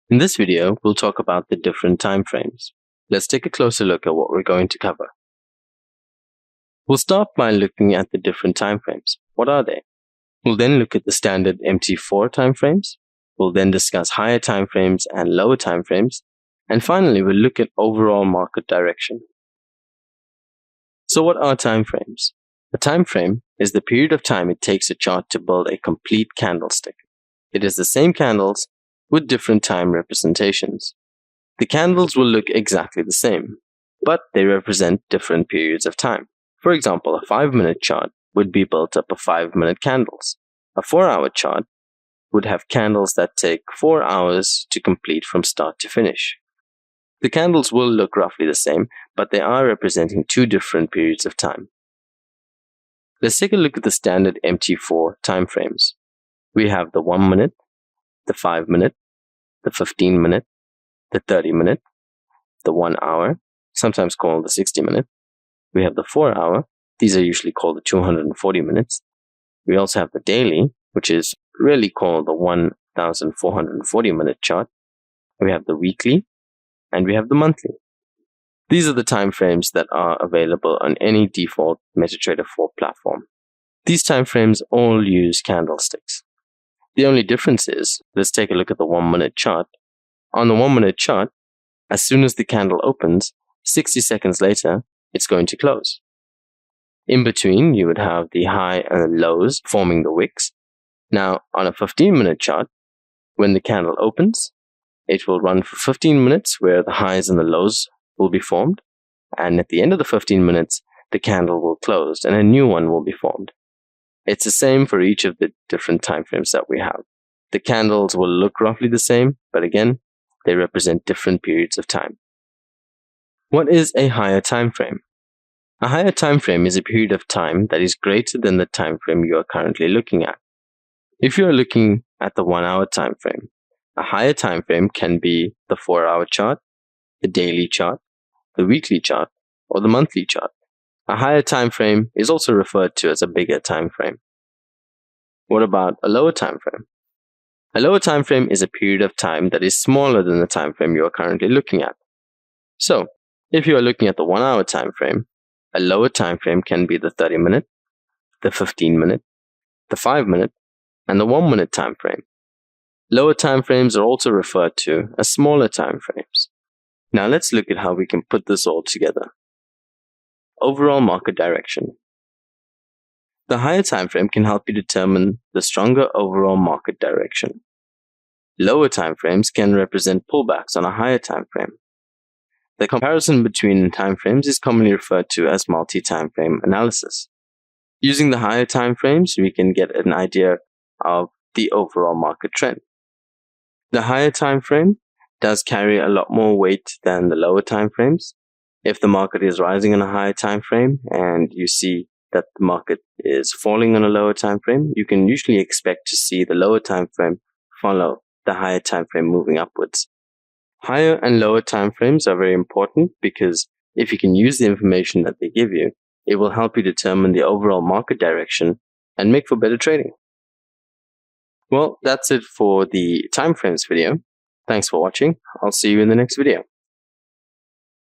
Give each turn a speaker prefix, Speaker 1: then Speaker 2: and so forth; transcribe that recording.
Speaker 1: In this video, we'll talk about the different time frames. Let's take a closer look at what we're going to cover. We'll start by looking at the different time frames. What are they? We'll then look at the standard MT4 time frames. We'll then discuss higher time frames and lower time frames. And finally, we'll look at overall market direction. So what are time frames? A time frame is the period of time it takes a chart to build a complete candlestick. It is the same candles with different time representations. The candles will look exactly the same, but they represent different periods of time. For example, a 5-minute chart would be built up of 5-minute candles. A 4-hour chart would have candles that take 4 hours to complete from start to finish. The candles will look roughly the same, but they are representing two different periods of time. Let's take a look at the standard MT4 time frames. We have the 1 minute, the 5-minute, the 15-minute, the 30-minute, the 1 hour, sometimes called the 60-minute. We have the 4-hour. These are usually called the 240 minutes. We also have the daily, which is really called the 1440-minute chart. We have the weekly, and we have the monthly. These are the time frames that are available on any default MetaTrader 4 platform. These time frames all use candlesticks. The only difference is, let's take a look at the 1-minute chart. On the 1-minute chart, as soon as the candle opens, 60 seconds later, it's going to close. In between, you would have the high and lows forming the wicks. Now, on a 15-minute chart, when the candle opens, it will run for 15 minutes where the highs and the lows will be formed. And at the end of the 15 minutes, the candle will close and a new one will be formed. It's the same for each of the different time frames that we have. The candles will look roughly the same, but again, they represent different periods of time. What is a higher time frame? A higher time frame is a period of time that is greater than the time frame you are currently looking at. If you are looking at the 1-hour time frame, a higher time frame can be the 4-hour chart, the daily chart, the weekly chart, or the monthly chart. A higher time frame is also referred to as a bigger time frame. What about a lower time frame? A lower time frame is a period of time that is smaller than the time frame you are currently looking at. So, if you are looking at the 1-hour time frame, a lower time frame can be the 30-minute, the 15-minute, the 5-minute, and the 1-minute time frame. Lower time frames are also referred to as smaller time frames. Now let's look at how we can put this all together. Overall market direction. The higher time frame can help you determine the stronger overall market direction. Lower time frames can represent pullbacks on a higher time frame. The comparison between time frames is commonly referred to as multi-time frame analysis. Using the higher time frames, we can get an idea of the overall market trend. The higher time frame does carry a lot more weight than the lower time frames. If the market is rising on a higher time frame and you see that the market is falling on a lower time frame, you can usually expect to see the lower time frame follow the higher time frame moving upwards. Higher and lower time frames are very important because if you can use the information that they give you, it will help you determine the overall market direction and make for better trading. Well, that's it for the time frames video. Thanks for watching. I'll see you in the next video.